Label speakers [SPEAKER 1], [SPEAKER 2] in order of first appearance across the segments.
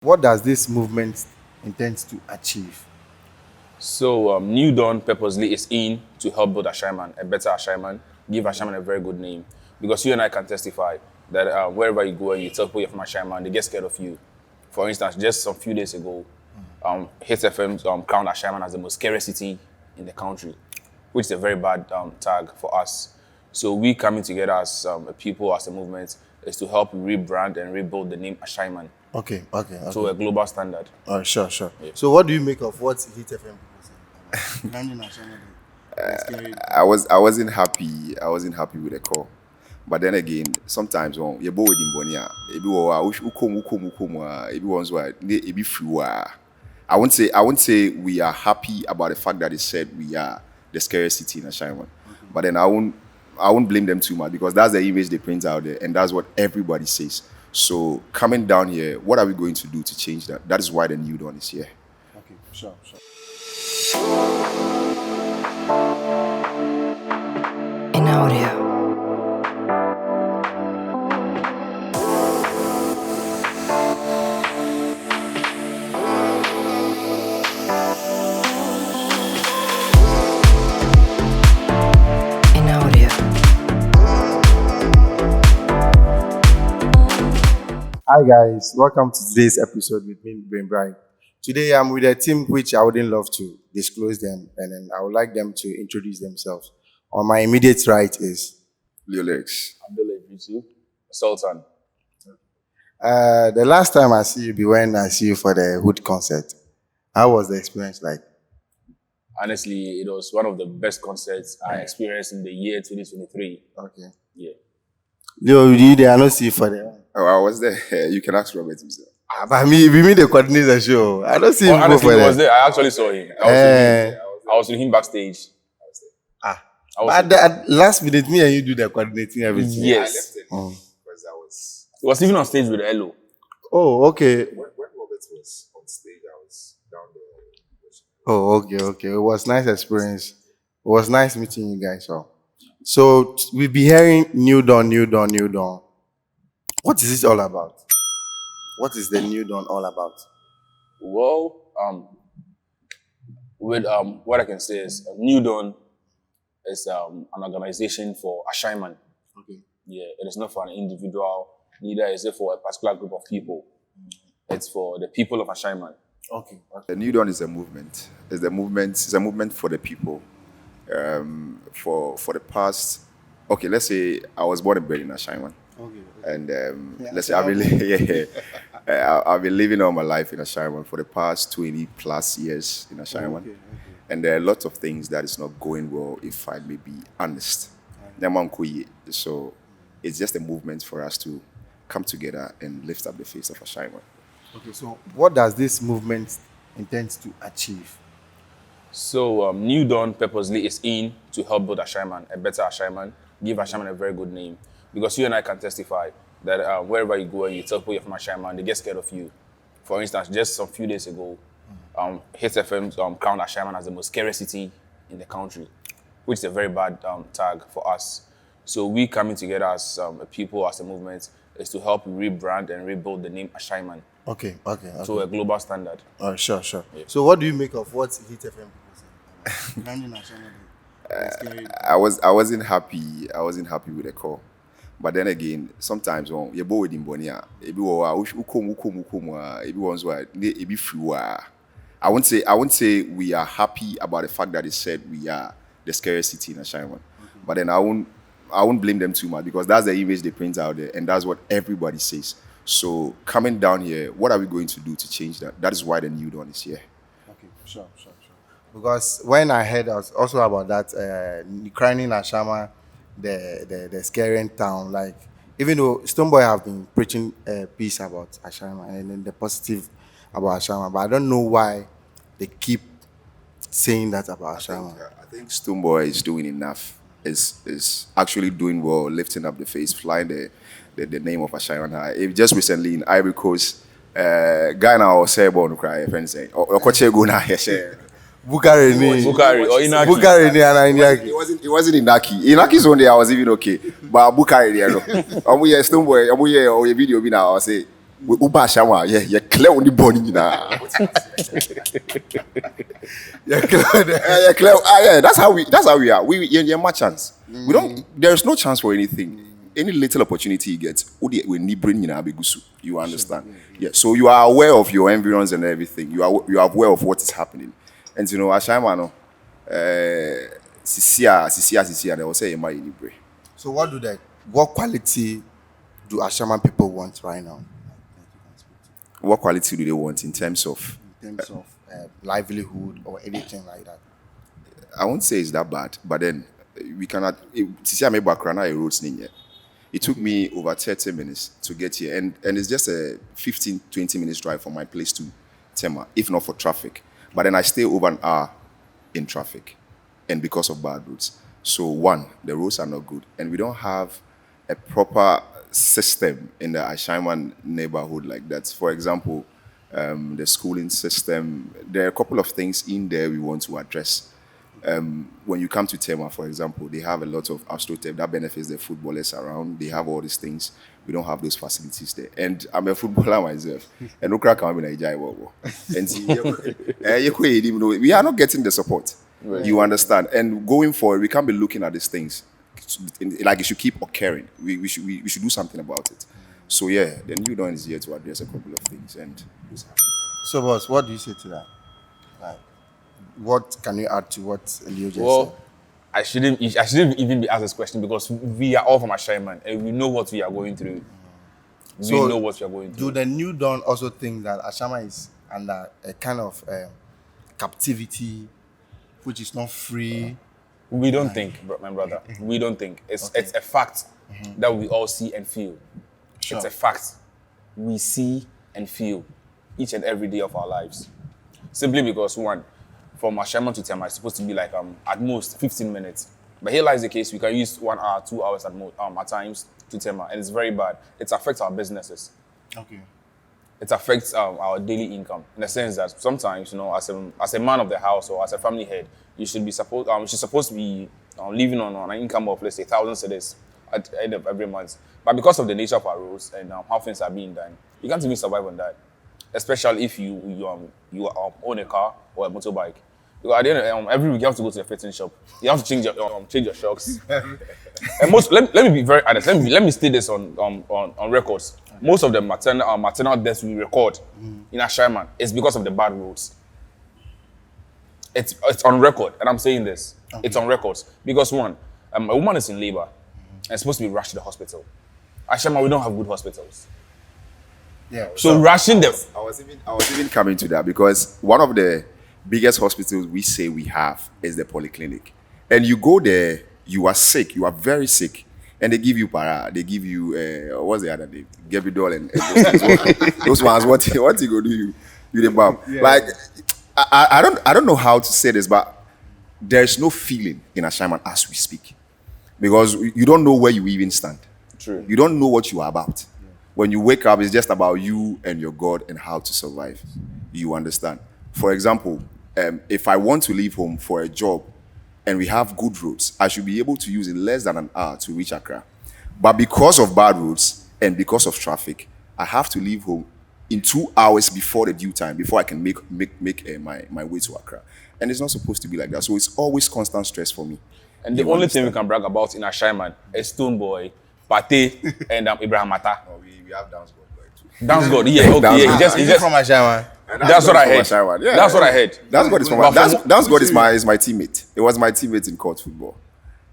[SPEAKER 1] What does this movement intend to achieve?
[SPEAKER 2] So, NewDawn purposely is in to help build Ashaiman, a better Ashaiman, give Ashaiman a very good name. Because you and I can testify that wherever you go and you tell people you're from Ashaiman, they get scared of you. For instance, just some few days ago, Hit FM crowned Ashaiman as the most scary city in the country, which is a very bad tag for us. So we coming together as a people, as a movement, is to help rebrand and rebuild the name Ashaiman
[SPEAKER 1] Okay.
[SPEAKER 2] to a global standard.
[SPEAKER 1] Sure. So, what do you make of what Hit FM proposing? Branding and Shannon, scary.
[SPEAKER 3] I wasn't happy with the call. But then again, sometimes when you bow with Imbonia, ebi wa ukom ebi ones wa ebi free. I won't say we are happy about the fact that they said we are the scariest city in Ashaiman. But then I won't blame them too much because that's the image they print out there and that's what everybody says. So coming down here, what are we going to do to change that? That is why the NewDawn is here.
[SPEAKER 1] Okay, sure.
[SPEAKER 4] In audio. In audio.
[SPEAKER 1] Hi guys, welcome to today's episode with me, Brain Bright. Today I'm with a team which I wouldn't love to disclose them, and then I would like them to introduce themselves. On my immediate right is
[SPEAKER 3] Leolex.
[SPEAKER 2] Abdullah Ibritu, Sultan.
[SPEAKER 1] the last time I see you be when I see you for the Hood concert. How was the experience like?
[SPEAKER 2] Honestly, it was one of the best concerts I experienced in the year 2023.
[SPEAKER 1] Okay.
[SPEAKER 2] Yeah.
[SPEAKER 1] Leo, you there? I don't see you for the.
[SPEAKER 3] Oh, I was there. You can ask Robert himself.
[SPEAKER 1] But me, we mean the coordinator show. I don't see you go
[SPEAKER 2] Honestly,
[SPEAKER 1] for
[SPEAKER 2] he was
[SPEAKER 1] that.
[SPEAKER 2] there. I actually saw him. I was with him backstage.
[SPEAKER 1] Ah.
[SPEAKER 2] I was
[SPEAKER 1] But at last minute, me and you do the coordinating everything.
[SPEAKER 2] Yes.
[SPEAKER 3] Because I was
[SPEAKER 2] He was even on stage with Elo.
[SPEAKER 1] Oh, okay.
[SPEAKER 3] when Robert was on stage, I was down there.
[SPEAKER 1] Oh, okay. It was nice experience. It was nice meeting you guys all. So we'll be hearing NewDawn. What is it all about? What is the NewDawn all about?
[SPEAKER 2] Well, with what I can say is NewDawn is an organization for Ashaiman.
[SPEAKER 1] Okay.
[SPEAKER 2] Yeah, it is not for an individual, neither is it for a particular group of people. It's for the people of Ashaiman.
[SPEAKER 1] Okay.
[SPEAKER 3] The NewDawn is a movement. It's a movement for the people. For the past, okay, let's say I was born and bred in Ashaiman.
[SPEAKER 1] Okay.
[SPEAKER 3] And let's say I've been living all my life in Ashaiman for the past 20 plus years in Ashaiman.
[SPEAKER 1] Okay.
[SPEAKER 3] And there are lots of things that is not going well, if I may be honest. So it's just a movement for us to come together and lift up the face of Ashaiman.
[SPEAKER 1] Okay. So what does this movement intend to achieve?
[SPEAKER 2] So NewDawn purposely is in to help build Ashaiman, a better Ashaiman, give Ashaiman a very good name. Because you and I can testify that wherever you go and you tell people you're from Ashaiman, they get scared of you. For instance, just some few days ago, Hit FM crowned Ashaiman as the most scary city in the country, which is a very bad tag for us. So we coming together as a people, as a movement, is to help rebrand and rebuild the name Ashaiman
[SPEAKER 1] Okay.
[SPEAKER 2] to a global standard.
[SPEAKER 1] Sure. So what do you make of what Hit FM proposing? Branding and Shannon, scary.
[SPEAKER 3] I wasn't happy with the call. But then again, sometimes when you bow with Imbonia, ebi wa ukom ebi ones wa ebi free. I won't say we are happy about the fact that they said we are the scariest city in Ashaiman. But then I won't blame them too much because that's the image they print out there and that's what everybody says. So coming down here, what are we going to do to change that? That is why the NewDawn is here.
[SPEAKER 1] Okay, sure. Because when I heard also about that, crying in Ashama, the scaring town, like even though Stoneboy have been preaching peace about Ashama and then the positive about Ashama, but I don't know why they keep saying that about Ashama.
[SPEAKER 3] I think Stoneboy is doing enough. Is actually doing well, lifting up the face, flying the name of Ashaiman high. Just recently in Ivory Coast, guy now was saying about cry, friends saying, "Oh, coach go now here."
[SPEAKER 1] Bukari
[SPEAKER 2] or Inaki.
[SPEAKER 1] Bukari ni ana Inaki.
[SPEAKER 3] It wasn't Inaki. Inaki's only I was even okay, but Bukari there no. Amu ye Stoneboy, amu ye or your video be now I say We Uba Ashaiman, yeah, clear on the body now.
[SPEAKER 1] Yeah, clear.
[SPEAKER 3] Yeah, clear. Yeah, that's how we are. Yeah, merchants. We don't. There's no chance for anything. Any little opportunity you get, you understand? Yeah. So you are aware of your environs and everything. You are aware of what is happening, and Ashaiman, Sisia, they will say
[SPEAKER 1] So what quality do Ashaiman people want right now?
[SPEAKER 3] what quality do they want in terms of?
[SPEAKER 1] In terms of livelihood or anything like that?
[SPEAKER 3] I won't say it's that bad, but then we cannot. Sisia me background I roads in here. It took me over 30 minutes to get here, and it's just a 15-20 minutes drive from my place to Tema, if not for traffic. But then I stay over an hour in traffic, and because of bad roads. So one, the roads are not good, and we don't have a proper system in the Ashaiman neighborhood like that. For example, the schooling system. There are a couple of things in there we want to address. When you come to Tema, for example, they have a lot of AstroTurf that benefits the footballers around. They have all these things. We don't have those facilities there. And I'm a footballer myself. And Okra can be Nigeria. And we are not getting the support. Right. You understand? And going forward, we can't be looking at these things like it should keep occurring. We should do something about it. So yeah, the NewDawn is here to address a couple of things. And
[SPEAKER 1] So, boss, what do you say to that? Like, what can you add to what Leo just said?
[SPEAKER 2] Well, I shouldn't even be asked this question because we are all from Ashaiman and we know what we are going through. We know what we are going through.
[SPEAKER 1] Do the NewDawn also think that Ashaiman is under a kind of captivity, which is not free?
[SPEAKER 2] We don't think, my brother. We don't think. It's a fact that we all see and feel.
[SPEAKER 1] Sure.
[SPEAKER 2] It's a fact we see and feel each and every day of our lives. Simply because, one, from Ashaiman to Tema, it's supposed to be like at most 15 minutes. But here lies the case, we can use 1 hour, 2 hours at times to Tema, and it's very bad. It affects our businesses.
[SPEAKER 1] Okay.
[SPEAKER 2] It affects our daily income in the sense that sometimes, as a man of the house or as a family head, you should be supposed to be living on an income of, let's say, 1,000 cedis at the end of every month. But because of the nature of our roads and how things are being done, you can't even survive on that. Especially if you own a car or a motorbike. Because at the end of every week you have to go to the fitting shop. You have to change your shocks. And let me be very honest. Let me state this on records. Most of the maternal deaths we record in Ashaiman is because of the bad roads. It's on record, and I'm saying this. Okay. It's on records because one, a woman is in labor and is supposed to be rushed to the hospital. Ashaiman, we don't have good hospitals.
[SPEAKER 1] Yeah.
[SPEAKER 2] So rushing them.
[SPEAKER 3] I was even coming to that because one of the biggest hospitals we say we have is the polyclinic. And you go there, you are sick, you are very sick, and they give you they give you what's the other name? Gebidol and those ones. What you go do? You the bomb. Yeah. Like I don't know how to say this, but there's no feeling in Ashaiman as we speak, because you don't know where you even stand.
[SPEAKER 2] True.
[SPEAKER 3] You don't know what you are about. Yeah. When you wake up, it's just about you and your God and how to survive. You understand? For example, if I want to leave home for a job and we have good roads, I should be able to use in less than an hour to reach Accra. But because of bad roads and because of traffic, I have to leave home in 2 hours before the due time, before I can make my way to Accra. And it's not supposed to be like that. So it's always constant stress for me.
[SPEAKER 2] And the only thing we can brag about in Ashaiman is Stoneboy, Pate, and Ibrahim Mata.
[SPEAKER 3] Oh, we have Dance God too.
[SPEAKER 2] Dance God, yeah, okay. Yeah,
[SPEAKER 1] he just from Ashaiman.
[SPEAKER 2] That's what I heard.
[SPEAKER 3] Yeah,
[SPEAKER 2] that's what I heard.
[SPEAKER 3] Dance God is from Dance God is my teammate. It was my teammate in court football.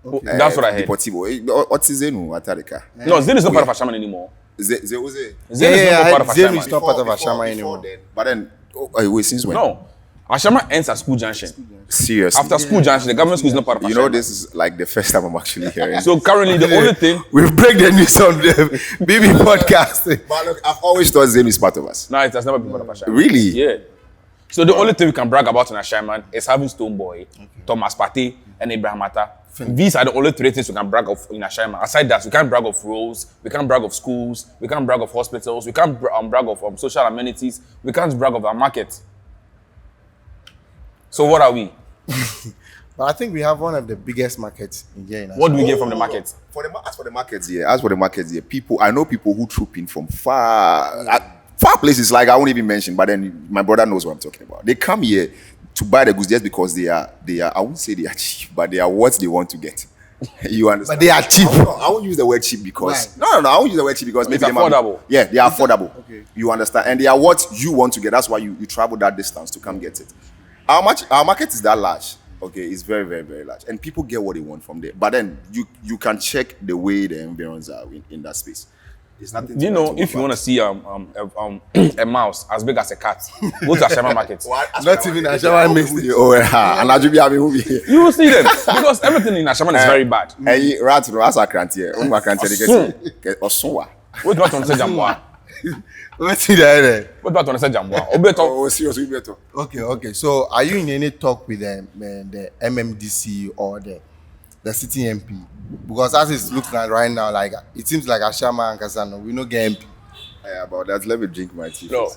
[SPEAKER 2] Okay. That's what I heard.
[SPEAKER 3] Deportivo. What's his name? Atarika.
[SPEAKER 2] No, Zen is not part of Ashaiman anymore.
[SPEAKER 3] Zen
[SPEAKER 2] is not part of
[SPEAKER 1] Ashaiman anymore.
[SPEAKER 3] But then, wait, since when?
[SPEAKER 2] No. Ashaiman ends at School Junction.
[SPEAKER 3] Seriously.
[SPEAKER 2] After School Junction, the government school is not part of Ashaiman.
[SPEAKER 3] You know, this is like the first time I'm actually hearing.
[SPEAKER 2] So currently, the only thing...
[SPEAKER 1] we break the news on the BB podcast.
[SPEAKER 3] But look, I've always thought Zen is part of us.
[SPEAKER 2] No, it has never been part of Ashaiman.
[SPEAKER 3] Really?
[SPEAKER 2] Yeah. So the only thing we can brag about in Ashaiman is having Stoneboy, Thomas Pate, and Ibrahim Mata. These are the only three things we can brag of in Ashaiman. Aside that, we can't brag of roads, we can't brag of schools, we can't brag of hospitals, we can't brag of social amenities, we can't brag of our market. So what are we?
[SPEAKER 1] But I think we have one of the biggest markets in here.
[SPEAKER 2] What do we get from the market?
[SPEAKER 3] As for the markets here, people, I know people who troop in from far. Far places like I won't even mention, but then my brother knows what I'm talking about. They come here to buy the goods just because they are I won't say they are cheap, but they are what they want to get. You understand?
[SPEAKER 1] But they are cheap.
[SPEAKER 3] I won't use the word cheap because no, I won't use the word cheap because maybe
[SPEAKER 2] It's affordable.
[SPEAKER 3] They are affordable.
[SPEAKER 1] Okay.
[SPEAKER 3] You understand? And they are what you want to get. That's why you travel that distance to come get it. Our market is that large. Okay, it's very, very, very large. And people get what they want from there. But then you can check the way the environs are in that space. It's nothing.
[SPEAKER 2] You know, if you want to see a mouse as big as a cat, go to Ashaiman Market.
[SPEAKER 1] Not even Ashaiman makes it.
[SPEAKER 3] Oh, and I be having movie.
[SPEAKER 2] You will see them because everything in Ashaiman is very bad.
[SPEAKER 3] Hey, rat no as a cranty. Only my cranty get Osunwa.
[SPEAKER 2] What about to say Jamboa?
[SPEAKER 1] What's it there?
[SPEAKER 2] What about to say Jamboa? Obeto.
[SPEAKER 3] Oh, seriously, better.
[SPEAKER 1] Okay. So, are you in any talk with the MMDC or the city MP? Because as it's looking at right now, like it seems like Ashaiman and Kasano, we no get MP.
[SPEAKER 3] Yeah, about that, let me drink my tea.
[SPEAKER 2] No.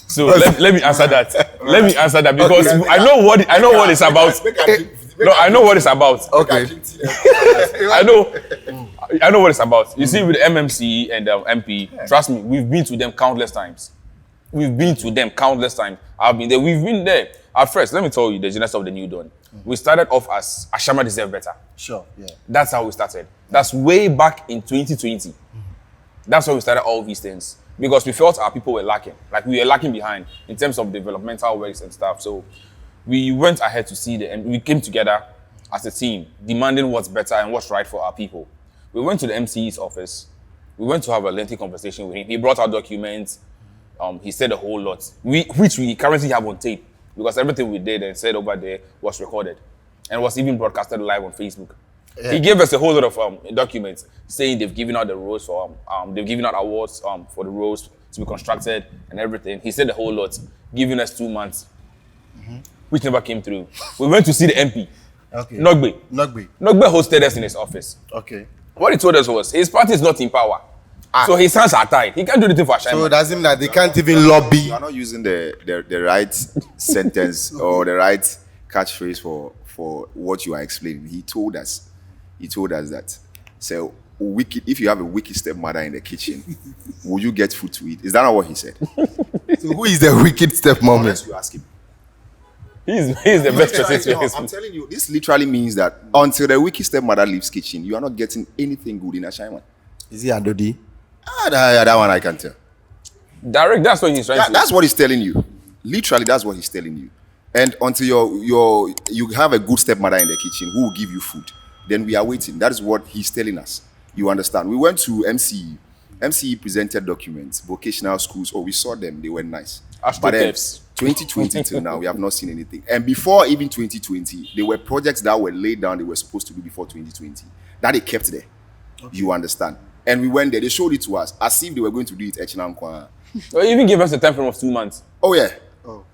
[SPEAKER 2] So let me answer that. Let me answer that because
[SPEAKER 1] Okay.
[SPEAKER 2] I know what it's about. No, I know what it's about.
[SPEAKER 1] Okay.
[SPEAKER 2] I know what it's about. You see, with the MMC and MP, trust me, we've been to them countless times. I've been there. We've been there. At first, let me tell you the genesis of the NewDawn. We started off as Ashaiman deserve better.
[SPEAKER 1] Sure. Yeah.
[SPEAKER 2] That's how we started. That's way back in 2020. That's why we started all these things. Because we felt our people were lacking. Like we were lacking behind in terms of developmental works and stuff. So we went ahead to see and we came together as a team, demanding what's better and what's right for our people. We went to the MCE's office. We went to have a lengthy conversation with him. He brought out documents. He said a whole lot, which we currently have on tape. Because everything we did and said over there was recorded and was even broadcasted live on Facebook. Yeah. He gave us a whole lot of documents saying they've given out the roads for they've given out awards for the roads to be constructed and everything. He said a whole lot, giving us 2 months, which never came through. We went to see the MP,
[SPEAKER 1] Okay.
[SPEAKER 2] Nogbe.
[SPEAKER 1] Nogbe.
[SPEAKER 2] Nogbe hosted us in his office.
[SPEAKER 1] Okay.
[SPEAKER 2] What he told us was his party is not in power, so his hands are tied. He can't do anything for Ashaiman.
[SPEAKER 1] So does it mean that they can't even lobby?
[SPEAKER 3] You are not using the right sentence or the right catchphrase for what you are explaining. He told us that. So if you have a wicked stepmother in the kitchen, will you get food to eat? Is that not what he said?
[SPEAKER 1] So who is the wicked stepmom?
[SPEAKER 3] Unless you ask him.
[SPEAKER 2] He's the best person to
[SPEAKER 3] No,
[SPEAKER 2] explain.
[SPEAKER 3] I'm telling you, this literally means that until the wicked stepmother leaves kitchen, you are not getting anything good in Ashaiman.
[SPEAKER 1] Is he Adodi?
[SPEAKER 3] That one I can tell.
[SPEAKER 2] Direct, that's what he's trying to.
[SPEAKER 3] That's what he's telling you. Literally, that's what he's telling you. And until you have a good stepmother in the kitchen who will give you food, then we are waiting. That is what he's telling us. You understand? We went to MCE. MCE presented documents, vocational schools. Oh, we saw them. They were nice. But then, 2020 till now, we have not seen anything. And before even 2020, there were projects that were laid down they were supposed to do before 2020 that they kept there. Okay. You understand? And we went there. They showed it to us as if they were going to do it Echinam.
[SPEAKER 2] They even gave us a time frame of 2 months.
[SPEAKER 3] Oh, yeah. Oh.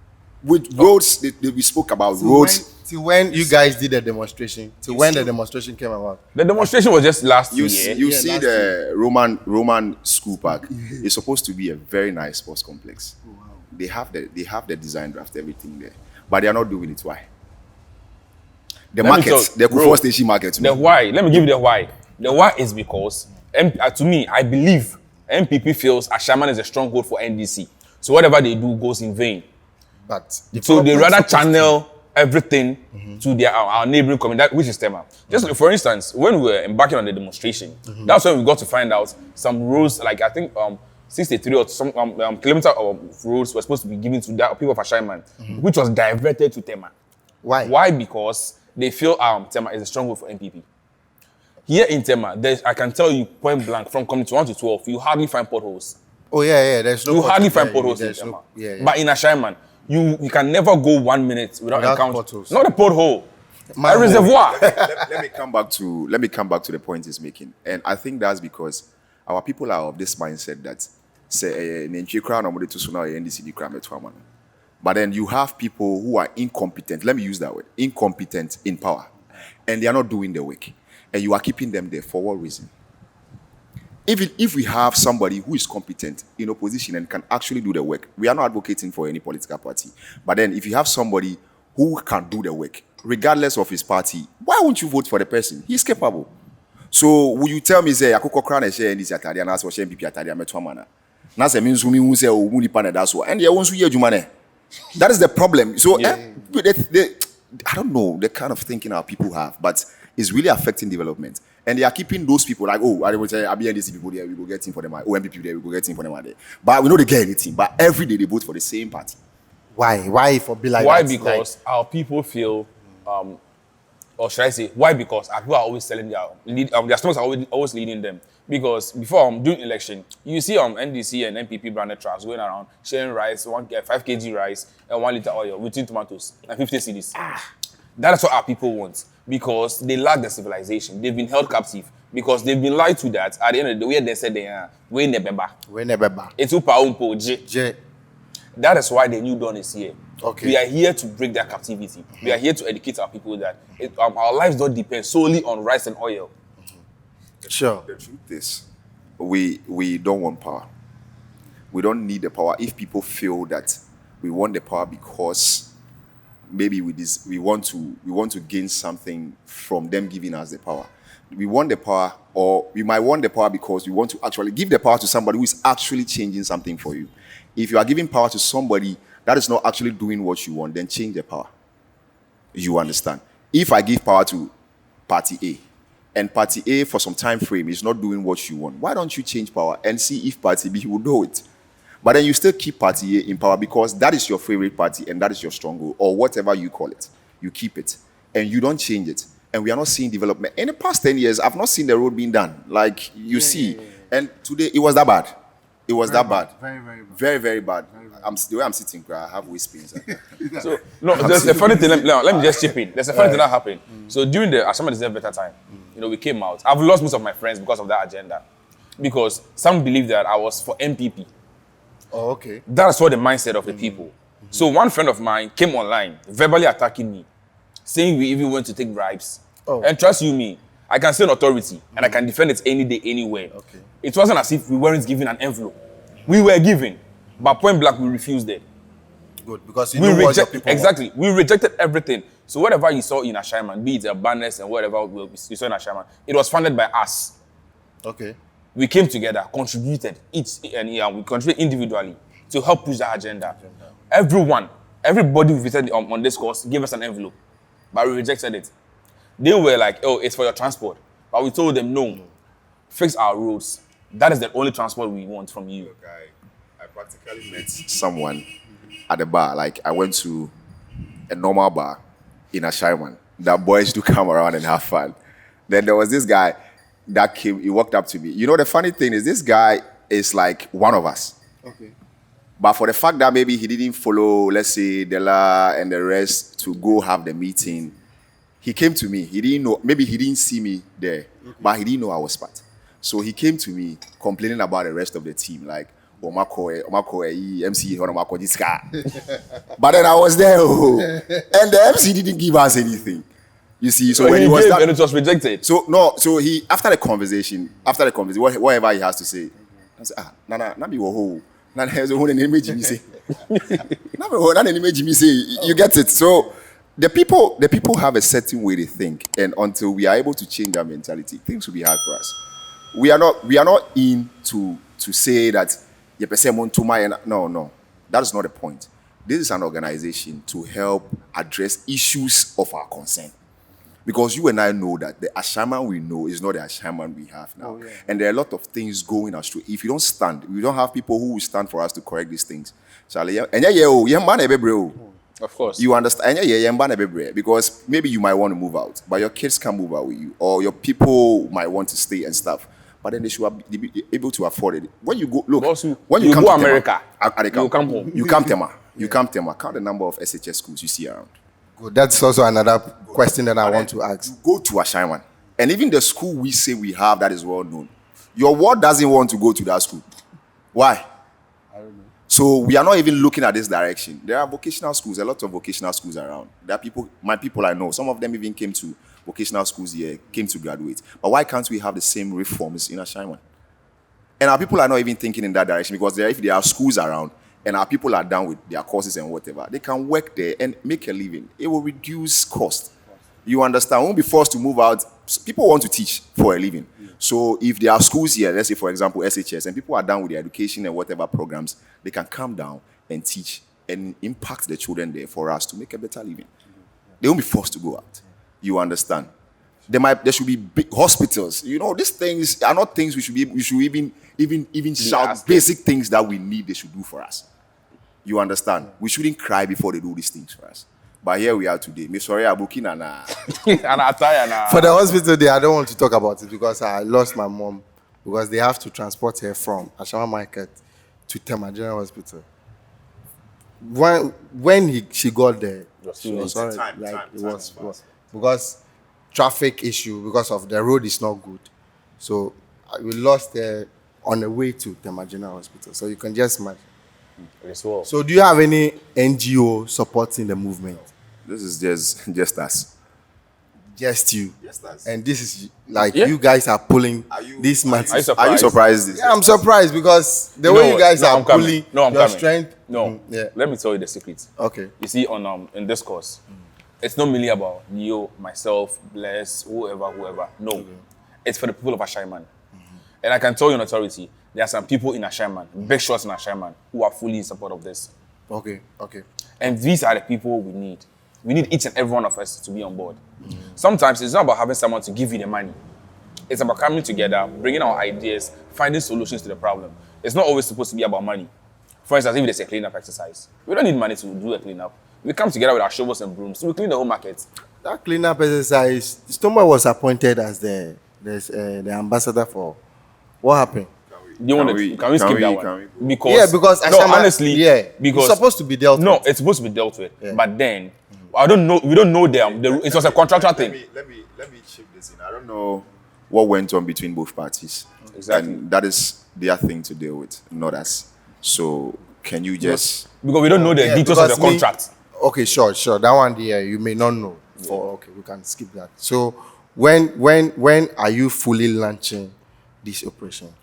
[SPEAKER 3] With roads, we spoke about roads.
[SPEAKER 1] Till when you guys did the demonstration? Till when the demonstration came about?
[SPEAKER 2] The demonstration was just last year.
[SPEAKER 3] You see the Roman school park. It's supposed to be a very nice sports complex. Oh, wow. They have the design draft, everything there. But they are not doing it. Why? The market, the Kufuor Station market.
[SPEAKER 2] The why. Let me give you the why. The why is because, to me, I believe MPP feels Ashaiman is a stronghold for NDC. So whatever they do goes in vain.
[SPEAKER 1] But
[SPEAKER 2] so they rather channel everything to their our neighboring community, which is Tema. Just for instance, when we were embarking on the demonstration, that's when we got to find out some roads, like I think 63 or some kilometer of roads were supposed to be given to the people of Ashaiman, which was diverted to Tema.
[SPEAKER 1] Why?
[SPEAKER 2] Why? Because they feel Tema is a stronghold for NPP. Here in Tema, I can tell you point blank, from community 1 to 12, you hardly find potholes.
[SPEAKER 1] Oh yeah. There's no.
[SPEAKER 2] You hardly find potholes in Tema. But in Ashaiman, you can never go 1 minute without encountering potholes. Not a pothole, a reservoir.
[SPEAKER 3] Let me come back to the point he's making, and I think that's because our people are of this mindset that say but then you have people who are incompetent. Let me use that word: incompetent in power, and they are not doing the work, and you are keeping them there for what reason? If we have somebody who is competent in opposition and can actually do the work, we are not advocating for any political party. But then if you have somebody who can do the work, regardless of his party, why won't you vote for the person? He's capable. So will you tell me, say, Akoko Crown and share this Atari and ask for MPP Atari? Na say means who say oh muni pan that's why. And they won't hear jumane. That is the problem. So I don't know the kind of thinking our people have, but it's really affecting development. And they are keeping those people like, oh, I will say, I'll be NDC people there, we go get in for them. OMP there, we go get in for them there. But we know they get anything. But every day they vote for the same party.
[SPEAKER 1] Why? Why for be like
[SPEAKER 2] Why?
[SPEAKER 1] that?
[SPEAKER 2] Because our people feel, or should I say, why? Because our people are always selling their stomachs are always leading them. Because before during election, you see NDC and NPP branded trucks going around sharing rice, 5 kg rice and 1 liter oil with 2 tomatoes and 50 cedis. That's what our people want. Because they lack the civilization. They've been held captive. Because they've been lied to that at the end of the day, where they said they are, we never back. It's upa umpo J. That is why the NewDawn is here.
[SPEAKER 1] Okay.
[SPEAKER 2] We are here to break that captivity. We are here to educate our people that our lives don't depend solely on rice and oil.
[SPEAKER 1] Sure.
[SPEAKER 3] The truth is, we don't want power. We don't need the power. If people feel that we want the power because maybe we want to gain something from them giving us the power. We want the power, or we might want the power because we want to actually give the power to somebody who is actually changing something for you. If you are giving power to somebody that is not actually doing what you want, then change the power. You understand? If I give power to party A, and party A for some time frame is not doing what you want, why don't you change power and see if party B will do it? But then you still keep party A in power because that is your favorite party and that is your stronghold, or whatever you call it. You keep it and you don't change it. And we are not seeing development. In the past 10 years, I've not seen the road being done. Like you see. And today it was that bad. It was very that bad. Very, very bad. Very, very bad. The way I'm sitting, I have waist pains.
[SPEAKER 2] So no, there's a funny thing. Let me just chip in. There's a funny thing that happened. So during the Ashaiman Deserve Better time, we came out. I've lost most of my friends because of that agenda. Because some believe that I was for MPP.
[SPEAKER 1] Oh, okay.
[SPEAKER 2] That's what the mindset of the people. So one friend of mine came online, verbally attacking me, saying we even went to take bribes.
[SPEAKER 1] Oh.
[SPEAKER 2] And trust you me, I can say an authority and I can defend it any day, anywhere.
[SPEAKER 1] Okay.
[SPEAKER 2] It wasn't as if we weren't given an envelope. We were given, but point blank we refused it.
[SPEAKER 1] Good, because you know what your people
[SPEAKER 2] exactly.
[SPEAKER 1] want.
[SPEAKER 2] We rejected everything. So whatever you saw in Ashaiman, be it banners and whatever you saw in Ashaiman, it was funded by us.
[SPEAKER 1] Okay.
[SPEAKER 2] We came together, contributed we contributed individually to help push that agenda. Everybody we visited on this course gave us an envelope, but we rejected it. They were like, oh, it's for your transport. But we told them, no, fix our roads. That is the only transport we want from you.
[SPEAKER 3] Look, I practically met someone at the bar. Like, I went to a normal bar in Ashaiman that boys do come around and have fun. Then there was this guy that came, he walked up to me. You know, the funny thing is this guy is like one of us.
[SPEAKER 1] Okay.
[SPEAKER 3] But for the fact that maybe he didn't follow, let's say, Della and the rest to go have the meeting, he came to me. He didn't know, maybe he didn't see me there, but he didn't know I was part. So he came to me complaining about the rest of the team, like, MC, this guy. But then I was there, and the MC didn't give us anything. You see, so when he was
[SPEAKER 2] and it was rejected.
[SPEAKER 3] So he after the conversation, whatever he has to say, I said, you get it. So the people have a certain way they think, and until we are able to change that mentality, things will be hard for us. We are not in to say that no, that is not the point. This is an organization to help address issues of our concern. Because you and I know that the Ashaiman we know is not the Ashaiman we have now. Oh, yeah. And there are a lot of things going astray. If you don't stand, we don't have people who will stand for us to correct these things.
[SPEAKER 2] Of course.
[SPEAKER 3] You understand? Because maybe you might want to move out, but your kids can't move out with you, or your people might want to stay and stuff. But then they should be able to afford it. When you go, look, when you come
[SPEAKER 2] go
[SPEAKER 3] to
[SPEAKER 2] America,
[SPEAKER 3] you come home. You come Tema. You come Tema. Count the number of SHS schools you see around.
[SPEAKER 1] Good. That's also another question that I want to ask.
[SPEAKER 3] You go to Ashaiman, and even the school we say we have that is well known, your ward doesn't want to go to that school. Why? I don't know. So we are not even looking at this direction. There are vocational schools, a lot of vocational schools around. There are people, my people I know, some of them even came to vocational schools here, came to graduate. But why can't we have the same reforms in Ashaiman? And our people are not even thinking in that direction, because if there are schools around and our people are done with their courses and whatever, they can work there and make a living. It will reduce cost. You understand? We won't be forced to move out people want to teach for a living. So if there are schools here, let's say for example SHS, and people are done with their education and whatever programs, they can come down and teach and impact the children there for us to make a better living. They won't be forced to go out. You understand? There should be big hospitals. You know, these things are not things we should even shout. Basic things that we need, they should do for us. You understand? We shouldn't cry before they do these things for us. But here we are today. Me sorry, Abukin and
[SPEAKER 1] For the hospital day, I don't want to talk about it because I lost my mom because they have to transport her from Ashaiman Market to Tema General Hospital. When she got there, she was sorry, it was because traffic issue because of the road is not good. So we lost her on the way to Tema General Hospital. So you can just imagine.
[SPEAKER 2] As well.
[SPEAKER 1] So do you have any NGO supporting the movement?
[SPEAKER 3] this is just us.
[SPEAKER 1] Just you.
[SPEAKER 3] Just us.
[SPEAKER 1] And this is like you guys are pulling this match.
[SPEAKER 3] Are you surprised?
[SPEAKER 1] Yeah, I'm surprised because the way you guys are pulling your strength.
[SPEAKER 2] No,
[SPEAKER 1] yeah.
[SPEAKER 2] Let me tell you the secret.
[SPEAKER 1] Okay.
[SPEAKER 2] You see, on in this course, it's not merely about Neo, myself, Bless, whoever. No, it's for the people of Ashaiman. And I can tell you on authority, there are some people in Ashaiman, big shots in Ashaiman, who are fully in support of this.
[SPEAKER 1] Okay.
[SPEAKER 2] And these are the people we need. We need each and every one of us to be on board. Sometimes it's not about having someone to give you the money. It's about coming together, bringing our ideas, finding solutions to the problem. It's not always supposed to be about money. For instance, if there's a cleanup exercise, we don't need money to do a cleanup. We come together with our shovels and brooms, we clean the whole market.
[SPEAKER 1] That cleanup exercise, Stomach was appointed as the ambassador for. What happened?
[SPEAKER 2] Can we skip that one? Because honestly,
[SPEAKER 1] because it's supposed to be dealt with.
[SPEAKER 2] No, it's supposed to be dealt with. Yeah. But then, I don't know. We don't know them. It was a contractual thing.
[SPEAKER 3] Let me chip this in. I don't know what went on between both parties.
[SPEAKER 2] Exactly.
[SPEAKER 3] And that is their thing to deal with, not us. So can you just
[SPEAKER 2] because we don't know the details of the contract.
[SPEAKER 1] Okay, sure. That one there you may not know. Okay, we can skip that. So when are you fully launching this operation?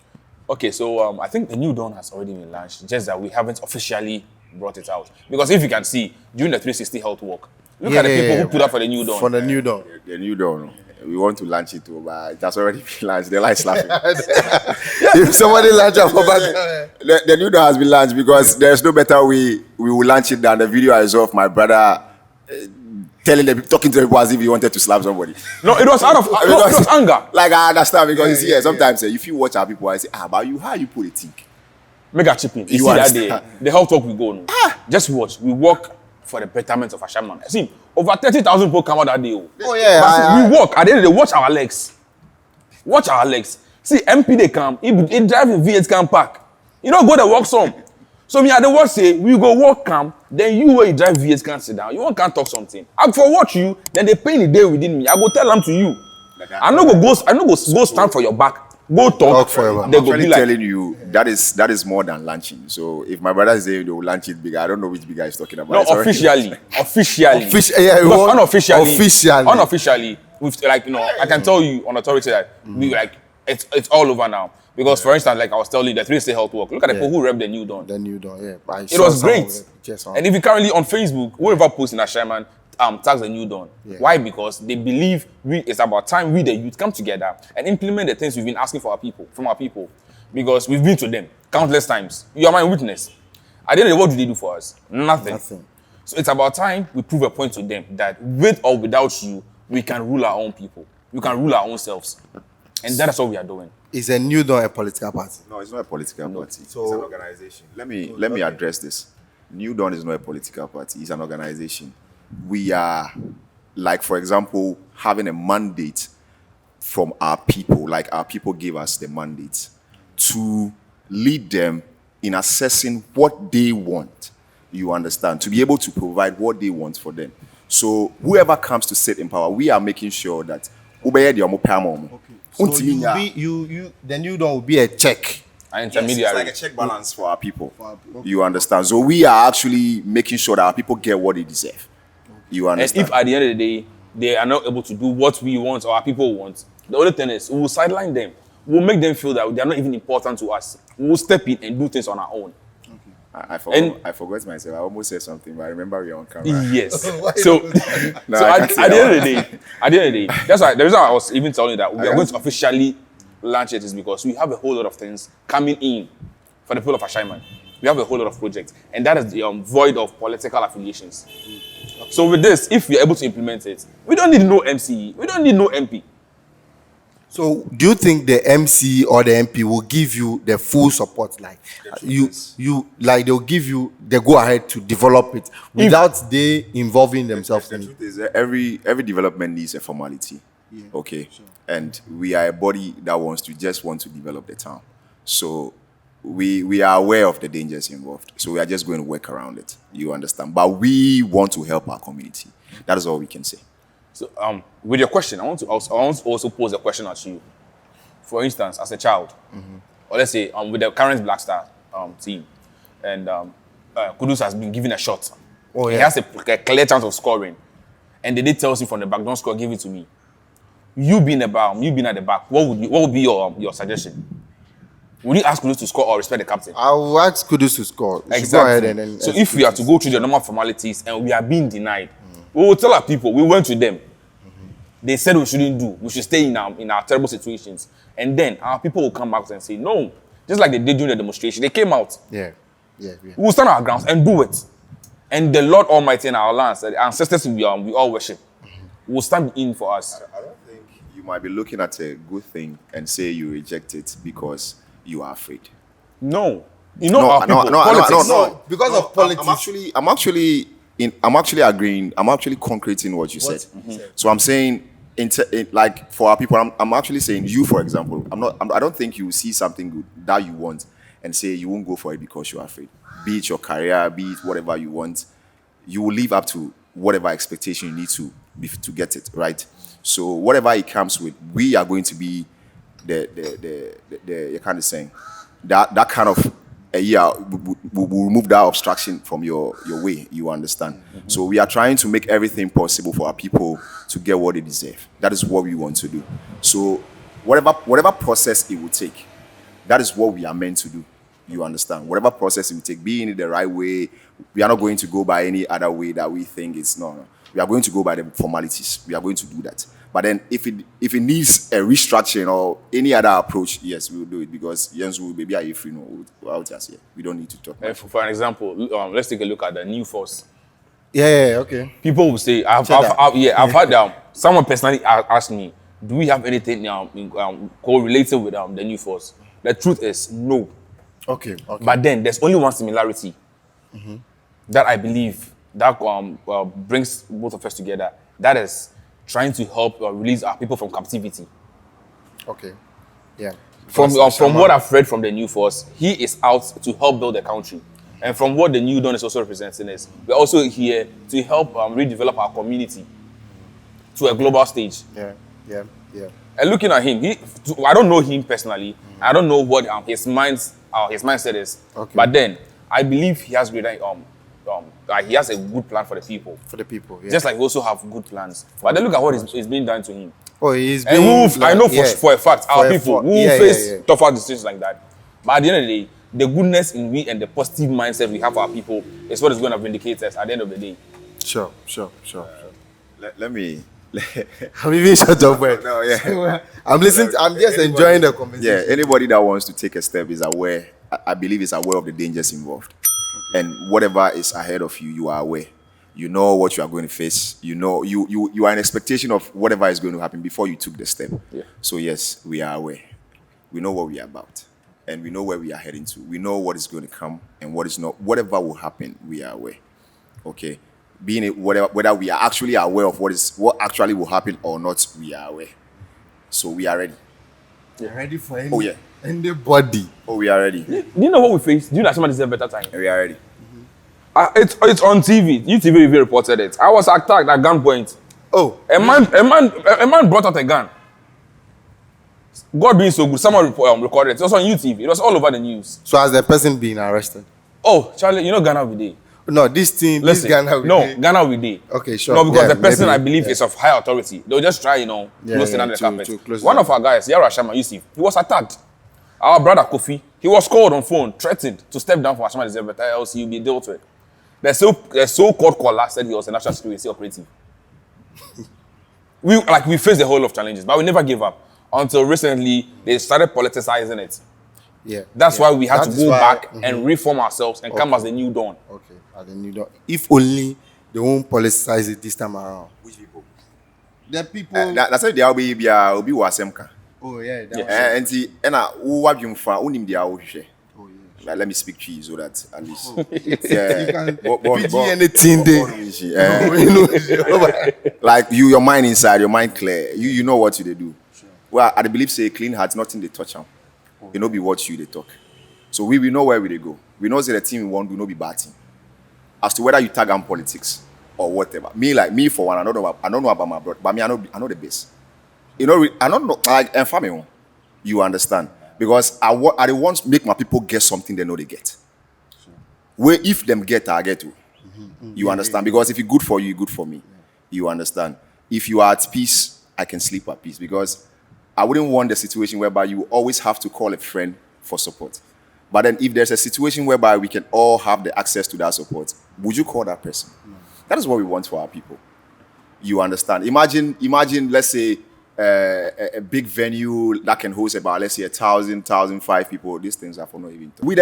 [SPEAKER 2] Okay, so I think the NewDawn has already been launched, just that we haven't officially brought it out. Because if you can see, during the 360 health walk, look at the people who put up for the NewDawn.
[SPEAKER 1] For the NewDawn.
[SPEAKER 3] The NewDawn. We want to launch it too, but it has already been launched. The lights laughing.
[SPEAKER 1] If somebody launch up for back.
[SPEAKER 3] The NewDawn has been launched because there's no better way we will launch it than the video I saw of my brother talking to people as if he wanted to slap somebody.
[SPEAKER 2] No, it was out of it was anger.
[SPEAKER 3] Like I understand because sometimes if you watch our people, I say, but you how you put it think?
[SPEAKER 2] Make a chip in. You see that day, the health talk we go no. Just watch. We work for the betterment of Ashaiman. See, over 30,000 people come out that day.
[SPEAKER 1] Oh yeah.
[SPEAKER 2] We walk. At the end of the day, watch our legs. Watch our legs. See, MP they come. He drive a V8 can park. You know, go to work some. So me at the work say, we go walk camp, then you where you drive VS can't sit down. You won't can't talk something. I for watch you, then they pay the day within me. I go tell them to you. I no go stand for your back. Go talk
[SPEAKER 1] for your back.
[SPEAKER 3] I'm actually telling you that is more than launching. So if my brother is saying they will launch it bigger, I don't know which bigger he's talking about.
[SPEAKER 2] No, officially. Unofficially, with like I can tell you on authority that we like it's all over now. Because, for instance, like I was telling you, the 360 health work. Look at the people who rep the NewDawn.
[SPEAKER 1] The NewDawn, yeah.
[SPEAKER 2] It was great. And if you currently on Facebook, whoever posts in Ashaiman, tags the NewDawn. Yeah. Why? Because they believe it's about time we, the youth, come together and implement the things we've been asking from our people. Because we've been to them countless times. You are my witness. At the end of the day, what do they do for us? Nothing. So it's about time we prove a point to them that with or without you, we can rule our own people. We can rule our own selves. And that is what we are doing.
[SPEAKER 1] Is a NewDawn a political party?
[SPEAKER 3] No, it's not a political party. So, it's an organization. Let me address this. NewDawn is not a political party. It's an organization. We are, like, for example, having a mandate from our people. Like, our people gave us the mandate to lead them in assessing what they want. You understand? To be able to provide what they want for them. So, whoever comes to sit in power, we are making sure that the
[SPEAKER 1] NewDawn will be a check.
[SPEAKER 2] An intermediary.
[SPEAKER 3] It's like a check balance for our people. You understand? So we are actually making sure that our people get what they deserve. You understand?
[SPEAKER 2] And if at the end of the day, they are not able to do what we want or our people want, the only thing is we will sideline them. We'll make them feel that they are not even important to us. We will step in and do things on our own.
[SPEAKER 3] I forgot myself. I almost said something, but I remember we are on camera.
[SPEAKER 2] Yes.
[SPEAKER 1] Why
[SPEAKER 2] So,
[SPEAKER 3] No,
[SPEAKER 2] so
[SPEAKER 3] I
[SPEAKER 2] at,
[SPEAKER 3] can't say
[SPEAKER 2] at the
[SPEAKER 3] that
[SPEAKER 2] end of the day, that's why the reason I was even telling you that we are going to officially launch it is because we have a whole lot of things coming in for the people of Ashaiman. We have a whole lot of projects, and that is the void of political affiliations. So with this, if we are able to implement it, we don't need no MCE, we don't need no MP.
[SPEAKER 1] So, do you think the MC or the MP will give you the full support? Like they'll give you the go ahead to develop it without they involving themselves
[SPEAKER 3] The
[SPEAKER 1] in it.
[SPEAKER 3] truth is that every development needs a formality. Okay. Sure. And we are a body that want to develop the town. So we are aware of the dangers involved. So we are just going to work around it. You understand? But we want to help our community. That is all we can say.
[SPEAKER 2] So with your question, I want to also pose a question at you. For instance, as a child, or let's say with the current Black Star team, and Kudus has been given a shot.
[SPEAKER 1] Oh,
[SPEAKER 2] He
[SPEAKER 1] yeah.
[SPEAKER 2] has a clear chance of scoring, and they did tell you from the back, don't score, give it to me. You being at the back, what would be your suggestion? Would you ask Kudus to score or respect the captain?
[SPEAKER 1] I will ask Kudus to score. You should
[SPEAKER 2] Exactly.
[SPEAKER 1] Go ahead and then
[SPEAKER 2] So if we are to go through the normal formalities and we are being denied, we will tell our people. We went to them. They said we shouldn't do. We should stay in our terrible situations. And then our people will come back and say, no. Just like they did during the demonstration. They came out.
[SPEAKER 1] yeah.
[SPEAKER 2] We will stand our grounds and do it. And the Lord Almighty in our lands, the ancestors we all worship, will stand in for us.
[SPEAKER 3] I don't think you might be looking at a good thing and say you reject it because you are afraid.
[SPEAKER 2] No. You know our people, politics.
[SPEAKER 1] No, because of politics.
[SPEAKER 3] I'm actually agreeing. I'm actually concreting what you said. So I'm saying, like for our people, I'm actually saying you, for example. I don't think you see something good that you want and say you won't go for it because you're afraid. Be it your career, be it whatever you want, you will live up to whatever expectation you need to get it right. So whatever it comes with, we are going to be the you kind of saying that kind of will remove that obstruction from your way. You understand? So we are trying to make everything possible for our people to get what they deserve. That is what we want to do. So whatever process it will take, that is what we are meant to do. You understand? Whatever process it will take, being it the right way, we are not going to go by any other way that we think it's no. We are going to go by the formalities. We are going to do that. But then if it needs a restructuring or any other approach, yes, we will do it because Jens will maybe if you know out here. We don't need to talk.
[SPEAKER 2] For an example, let's take a look at the new force.
[SPEAKER 1] Yeah, okay.
[SPEAKER 2] People will say, I've had someone personally asked me, do we have anything correlated with the new force? The truth is no.
[SPEAKER 1] Okay.
[SPEAKER 2] But then there's only one similarity that I believe that brings both of us together. That is trying to help release our people from captivity.
[SPEAKER 1] Okay. Yeah.
[SPEAKER 2] From what I've read from the new force, he is out to help build the country. And from what the NewDawn is also representing is, we're also here to help redevelop our community to a global stage.
[SPEAKER 1] Yeah.
[SPEAKER 2] And looking at him, I don't know him personally. I don't know what his mindset is.
[SPEAKER 1] Okay.
[SPEAKER 2] But then I believe he has he has a good plan for the people.
[SPEAKER 1] For the people, yeah.
[SPEAKER 2] Just like we also have good plans. But then look at what is being done to him.
[SPEAKER 1] Oh, he's
[SPEAKER 2] And
[SPEAKER 1] being,
[SPEAKER 2] I know for a fact, our people will face
[SPEAKER 1] yeah.
[SPEAKER 2] tougher decisions like that. But at the end of the day, the goodness in we and the positive mindset we have for our people is what is going to vindicate us at the end of the day.
[SPEAKER 1] Sure.
[SPEAKER 3] Let me.
[SPEAKER 1] I'm even shut up.
[SPEAKER 3] No, yeah.
[SPEAKER 1] I'm listening. I'm just enjoying the conversation.
[SPEAKER 3] Yeah, anybody that wants to take a step is aware. I believe is aware of the dangers involved, and whatever is ahead of you, you are aware. You know what you are going to face. You know you are in expectation of whatever is going to happen before you took the step.
[SPEAKER 2] Yeah.
[SPEAKER 3] So yes, we are aware. We know what we are about, and we know where we are heading to. We know what is going to come and what is not. Whatever will happen, we are aware. Okay. Being it whether we are actually aware of what actually will happen or not, we are aware. So we are ready.
[SPEAKER 1] You're ready for any,
[SPEAKER 3] Oh yeah.
[SPEAKER 1] anybody.
[SPEAKER 3] Oh, we are ready.
[SPEAKER 2] Do you know what we face? Do you know somebody deserves better time?
[SPEAKER 3] We are ready.
[SPEAKER 2] It's on TV. UTV reported it. I was attacked at gunpoint.
[SPEAKER 1] Oh,
[SPEAKER 2] A man brought out a gun. God being so good, someone recorded it. It was on UTV. It was all over the news.
[SPEAKER 1] so has the person been arrested?
[SPEAKER 2] Oh, Charlie, you know Ghana will be
[SPEAKER 1] No, this thing,
[SPEAKER 2] Listen,
[SPEAKER 1] this Ghana.
[SPEAKER 2] Ghana will be
[SPEAKER 1] Okay, sure.
[SPEAKER 2] No, because
[SPEAKER 1] Yeah,
[SPEAKER 2] the person
[SPEAKER 1] maybe,
[SPEAKER 2] I believe
[SPEAKER 1] yeah.
[SPEAKER 2] is of high authority. They'll just try, close it under the
[SPEAKER 1] to
[SPEAKER 2] carpet.
[SPEAKER 1] close it
[SPEAKER 2] One
[SPEAKER 1] down.
[SPEAKER 2] of our guys, Ashaiman, you see, he was attacked. Our brother Kofi, he was called on phone, threatened to step down from Ashaiman as better, else he'll be dealt with. The so-called caller said he was a national security operative. we faced the whole of challenges, but we never gave up until recently they started politicizing it.
[SPEAKER 1] Yeah.
[SPEAKER 2] That's why we had
[SPEAKER 1] That
[SPEAKER 2] to
[SPEAKER 1] is
[SPEAKER 2] go
[SPEAKER 1] why-
[SPEAKER 2] back and reform ourselves and come as the new dawn.
[SPEAKER 1] Okay. And then you don't. If only they won't politicize it this time around.
[SPEAKER 3] Which people?
[SPEAKER 1] The people.
[SPEAKER 3] That's why they will be obi wasemka.
[SPEAKER 1] Oh yeah. That was
[SPEAKER 3] And see, and who have you for unim dia ohwe.
[SPEAKER 1] Oh yeah.
[SPEAKER 3] Like, let me speak to you so that at least.
[SPEAKER 1] You can PG
[SPEAKER 3] But-
[SPEAKER 1] anything there.
[SPEAKER 3] Like your mind inside, your mind clear. You know what you they do. Sure. Well, I believe say clean heart, nothing they touch on. You know be what you they talk. So we know where we they go. We know say the team we want do not be batting. As to whether you tag on politics or whatever. Me for one, I don't know about my brother, but me I know the base. You know, I don't know like and family. You understand? Because I want to make my people get something they know they get. Where if them get, I get to. You understand? Because if it's good for you, good for me. You understand? If you are at peace, I can sleep at peace. Because I wouldn't want the situation whereby you always have to call a friend for support. But then if there's a situation whereby we can all have the access to that support, would you call that person? That is what we want for our people. You understand? Imagine, let's say, a big venue that can host about, let's say, 1,000, 1,005 people. These things are for no even. With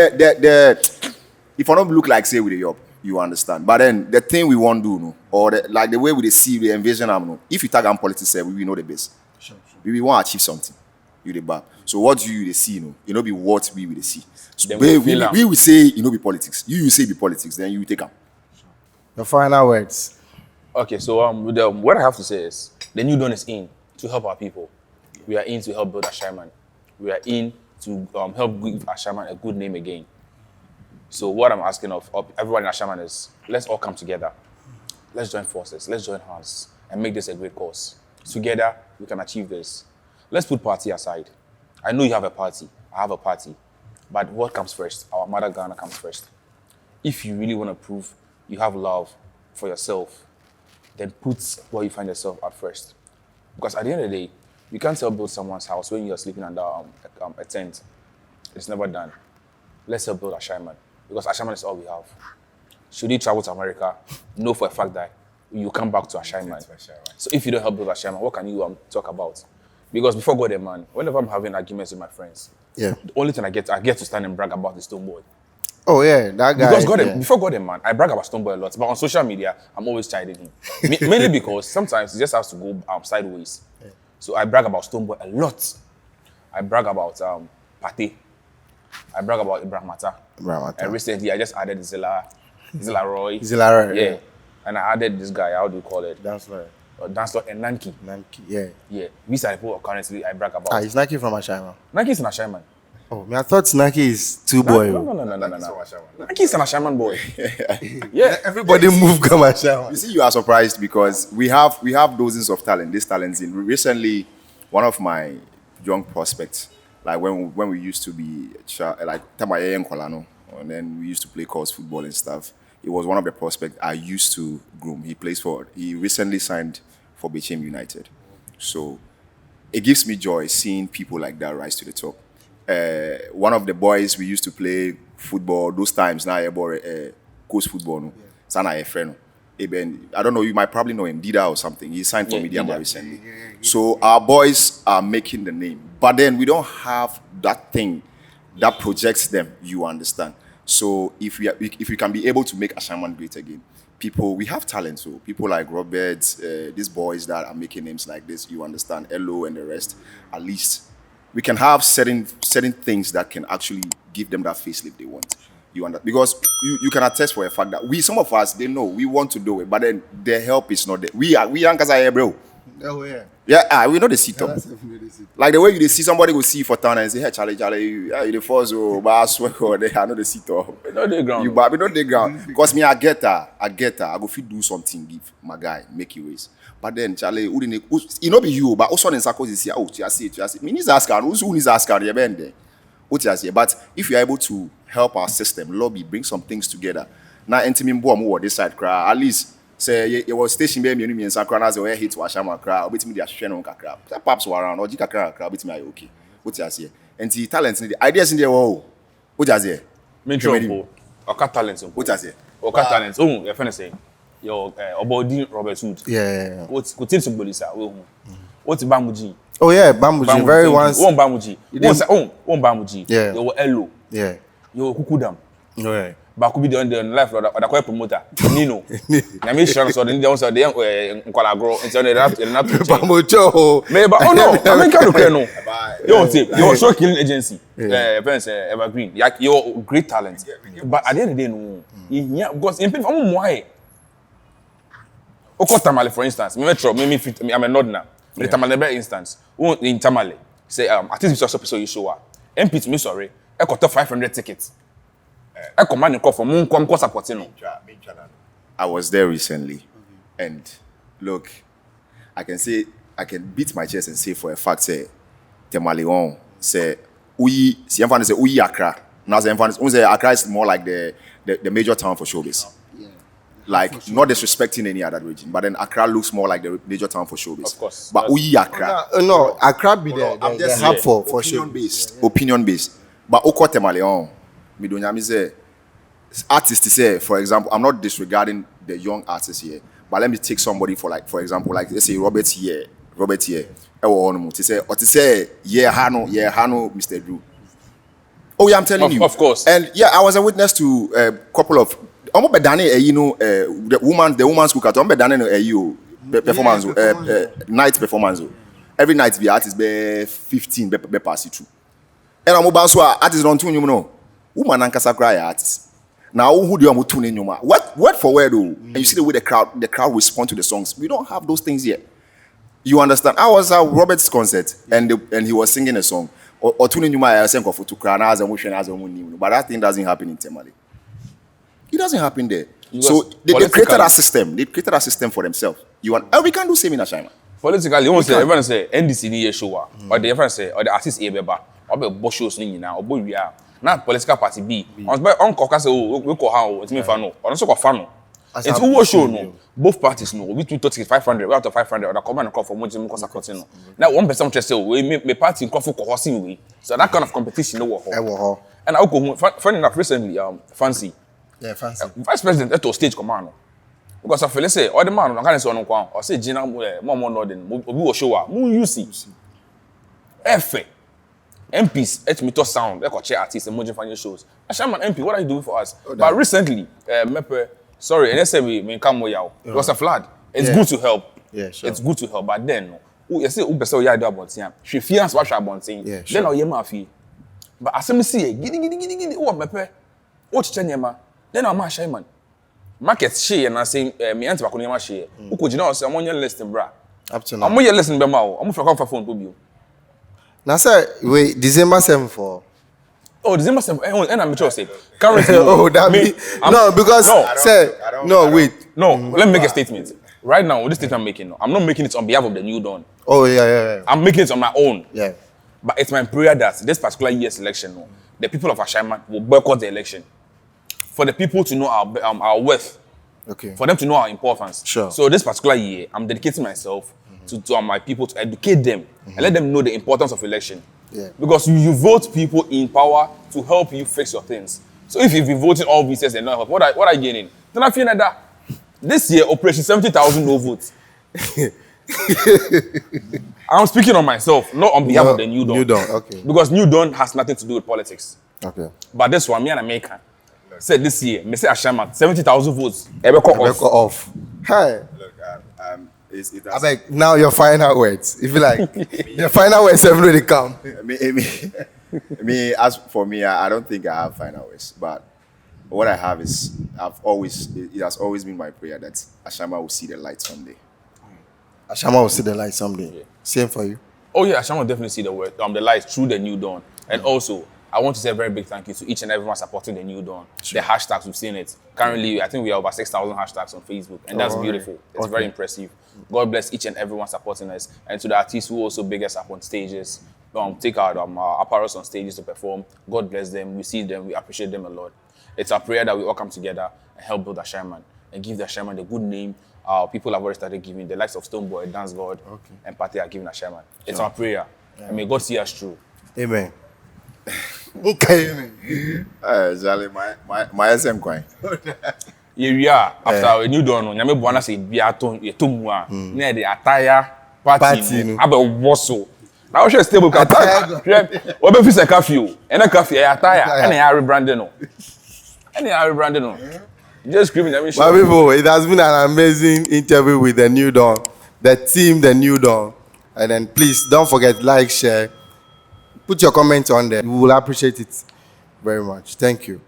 [SPEAKER 3] if I don't look like say with the up, you understand. But then the thing we want to do, no, or like the way we see, we envision them, no, if you tag on politics, we know the best.
[SPEAKER 1] Sure.
[SPEAKER 3] We want to achieve something. You the back. So what do you see, no? You know be what we will see. So
[SPEAKER 2] Then
[SPEAKER 3] we
[SPEAKER 2] feel am.
[SPEAKER 3] will say, you know, be politics. You say be politics, then you take them.
[SPEAKER 1] The final words.
[SPEAKER 2] Okay, so what I have to say is the new dawn is in to help our people. We are in to help build Ashaiman. We are in to help give Ashaiman a good name again. So what I'm asking of everyone in Ashaiman is let's all come together. Let's join forces. Let's join hands and make this a great cause. Together we can achieve this. Let's put party aside. I know you have a party. I have a party. But what comes first? Our mother Ghana comes first. If you really want to prove you have love for yourself, then put where you find yourself at first. Because at the end of the day, you can't help build someone's house when you're sleeping under a tent. It's never done. Let's help build Ashaiman. Because Ashaiman is all we have. Should you travel to America, know for a fact that you come back to Ashaiman. So if you don't help build Ashaiman, what can you talk about? Because before God and man, whenever I'm having arguments with my friends,
[SPEAKER 1] Yeah.
[SPEAKER 2] the only thing I get to stand and brag about is Stoneboy.
[SPEAKER 1] Oh yeah, that guy.
[SPEAKER 2] Because
[SPEAKER 1] yeah.
[SPEAKER 2] before God and man, I brag about Stoneboy a lot, but on social media, I'm always chiding him. Mainly because sometimes it just has to go sideways.
[SPEAKER 1] Yeah.
[SPEAKER 2] So I brag about Stoneboy a lot. I brag about Pate. I brag about Ibrahim Mata. And recently, I just added Zilla Roy.
[SPEAKER 1] Zilla Roy,
[SPEAKER 2] Yeah.
[SPEAKER 1] yeah.
[SPEAKER 2] And I added this guy, how do you call it?
[SPEAKER 1] That's right.
[SPEAKER 2] Dancehall and Nanki.
[SPEAKER 1] Nike. Yeah.
[SPEAKER 2] Yeah. These are the people currently I brag about.
[SPEAKER 1] Is Nike from Ashaiman?
[SPEAKER 2] Nanki is an Ashaiman.
[SPEAKER 1] Oh, me, I thought Nike is two boy.
[SPEAKER 2] No. Nanki is an Ashaiman boy. Yeah.
[SPEAKER 1] Everybody move come Ashaiman.
[SPEAKER 3] You see, you are surprised because we have dozens of talent. These talents in recently, one of my young prospects, like when we used to be like Tamaye and Kolano, and then we used to play course football and stuff. It was one of the prospects I used to groom. He recently signed for Bechem United. So it gives me joy seeing people like that rise to the top. One of the boys we used to play football those times now coast football no. Sana a friend. I don't know, you might probably know him, Dida or something. He signed for Mediama recently. So our boys are making the name. But then we don't have that thing that projects them, you understand. So if we can be able to make Ashaiman great again, we have talent. So people like Robert, these boys that are making names like this, you understand, Elo and the rest, at least we can have certain things that can actually give them that facelift they want. You understand? Because you can attest for a fact that some of us, they know we want to do it, but then their help is not there. We youngers are here, bro.
[SPEAKER 1] Oh yeah.
[SPEAKER 3] Yeah, we know the sit up. Like the way you see somebody go see for town and say, hey, Charlie, you the first, but I swear, I know the sit up.
[SPEAKER 2] No the ground.
[SPEAKER 3] You but we don't the ground. Because me, I get her. I go fit do something, give my guy, make it ways. But then, Charlie, it not be you, but also in circles is here. Oh, you see. Me needs ask her. Who needs ask her? But if you're able to help our system, lobby, bring some things together. Now, enter this side, at least. Say you was station be me and Sakrana say hit to Ashama crowd, bit me the Ashaiman kakra. Perhaps around or jika crowd bit me okay. What you say? And the talents, the ideas in there. What you say?
[SPEAKER 2] Me trouble. Oka talents.
[SPEAKER 3] What you say?
[SPEAKER 2] Oka talents. Oh, you're finna say. Your Obodi Robert Hood.
[SPEAKER 1] Yeah.
[SPEAKER 2] What's symbol is that? What's Bamuji?
[SPEAKER 1] Oh yeah, Bambuji. Very once.
[SPEAKER 2] One Bamuji. One Bamuji.
[SPEAKER 1] Yeah.
[SPEAKER 2] Your Elo.
[SPEAKER 1] Yeah.
[SPEAKER 2] Your Kukudam.
[SPEAKER 1] Right.
[SPEAKER 2] But could be the life or the quite promoter. Nino. I mean, sure, so then also the young Nkwalagro and so they not
[SPEAKER 1] Bamujo.
[SPEAKER 2] Maybe, oh no, I mean, can't no. You see, you're so killing agency. Evergreen. You're great talent. But at the end of the day, no. Yeah, because in people, why? Oko Tamale, for instance, I'm a nodna. The Tamale instance, in Tamale, say, at least we saw you show up. MP to me, sorry, I got 500 tickets. I command a call for Moon Come supporting.
[SPEAKER 3] I was there recently, and look, I can beat my chest and say for a fact, say, Temaleon, say, see, everyone say, Accra. Now, Accra is more like the major town for showbiz. Like, not disrespecting any other region, but then Accra looks more like the major town for showbiz.
[SPEAKER 2] Of course.
[SPEAKER 3] But Accra.
[SPEAKER 1] No, Accra be the hub for sure.
[SPEAKER 3] Opinion based. But Oko Temaleon, me don't know, say, artists to say, for example, I'm not disregarding the young artists here, but let me take somebody for example, like let's say Robert here. To say, yeah, Hano, Mr. Drew. Oh yeah, I'm telling you.
[SPEAKER 2] Of course.
[SPEAKER 3] And yeah, I was a witness to a couple of the woman's cooker. Performance, night performance. Every night the artist be 15 be pass it through. And I'm about so artists don't tune you know. Woman and cry artists. Now who do you tune in your mouth? Word for word though. And you see the way the crowd respond to the songs. We don't have those things yet. You understand? I was at Robert's concert and he was singing a song. Or tuning you my sing for to cry as but that thing doesn't happen in Temale. It doesn't happen there. So they created a system. They created a system for themselves. And we can do same in Ashaiman.
[SPEAKER 2] Politically, everyone say NDC ni show or the everyone say or the artist A beba or be boss shows ni na or boy we are. Now political party B. On by uncle say we call how it me fan no. Or no so call fan no. It's who show no. Both parties no. We 500 we out of 500 or the command call for much mo support no. Now one person just say we me party call for cohosing we. So that kind of competition no work. And I go funny enough recently fancy.
[SPEAKER 1] Yeah, fancy.
[SPEAKER 2] Vice President at stage command. Because I feel say all the man on can say on kwan or say Gina more northern we will show up. Mu UC. Efe. MPs et me to sound like chair artists and more funny shows. Ashaiman MP, what are you doing for us? But recently, sorry, and say me come where you. It was a flood. It's good to help.
[SPEAKER 1] Yeah, sure.
[SPEAKER 2] It's good to help, but then you say who person you do about thing. She fears what about thing.
[SPEAKER 1] Yeah, sure.
[SPEAKER 2] Then I hear but as me see gidi oh mepe. What chenyema. Then I'm Ashaiman. Market share and I say me enter back on your share. Who could you know say I'm on your list bra.
[SPEAKER 1] Up to now.
[SPEAKER 2] I'm on your list be ma o. I'm for come for phone to you.
[SPEAKER 1] Now sir, wait, December 7 for.
[SPEAKER 2] Oh, December 7 and I'm sure say. Currently
[SPEAKER 1] Oh, that me. No, because wait.
[SPEAKER 2] No, let me make a statement. Right now, this statement I'm making, I'm not making it on behalf of the NewDawn.
[SPEAKER 1] Oh yeah.
[SPEAKER 2] I'm making it on my own.
[SPEAKER 1] Yeah.
[SPEAKER 2] But it's my prayer that this particular year's election, the people of Ashaiman will boycott the election. For the people to know our worth,
[SPEAKER 1] Okay.
[SPEAKER 2] for them to know our importance.
[SPEAKER 1] Sure.
[SPEAKER 2] So this particular year, I'm dedicating myself to my people to educate them and let them know the importance of election.
[SPEAKER 1] Yeah.
[SPEAKER 2] Because you vote people in power to help you fix your things. So if you've been voting all VCS and not help, what are you gaining? Then I feel like that. This year, Operation 70,000 no votes. I'm speaking on myself, not on behalf of the NewDawn.
[SPEAKER 1] NewDawn, okay.
[SPEAKER 2] Because NewDawn has nothing to do with politics.
[SPEAKER 1] Okay.
[SPEAKER 2] But this one, me and American said this year, me say Ashaiman, 70,000 votes. Ebe cut
[SPEAKER 1] Off. Hey.
[SPEAKER 3] Look,
[SPEAKER 1] I beg, now your final words. If you like, your final words have already come.
[SPEAKER 3] As for me, I don't think I have final words. But what I have is, it has always been my prayer that Ashaiman will see the light someday.
[SPEAKER 1] Ashaiman will see the light someday.
[SPEAKER 2] Yeah.
[SPEAKER 1] Same for you.
[SPEAKER 2] Oh yeah, Ashaiman will definitely see the light through the NewDawn. And also, I want to say a very big thank you to each and everyone supporting the NewDawn. Sure. The hashtags, we've seen it. Currently, I think we have over 6,000 hashtags on Facebook. And that's beautiful. It's very impressive. God bless each and everyone supporting us. And to the artists who also big us up on stages, take out our apparels on stages to perform. God bless them. We see them. We appreciate them a lot. It's our prayer that we all come together and help build Ashaiman and give the Ashaiman the good name. People have already started giving the likes of Stoneboy, Dance God, and Party are giving Ashaiman. It's our prayer. Yeah. And may God see us through.
[SPEAKER 1] Amen. Okay, amen.
[SPEAKER 3] Charlie, my SM coin.
[SPEAKER 2] Yewia after a new dawn no nyame boana say bia to mu a na de attire party no abe woso na wo hwe stable ka hwe obe fi se cafe o ena cafe e attire ena ya rebrand no just screaming I mean
[SPEAKER 1] My people, it has been an amazing interview with the New Dawn, the team, the New Dawn. And then please don't forget, like, share, put your comments on there. We will appreciate it very much. Thank you.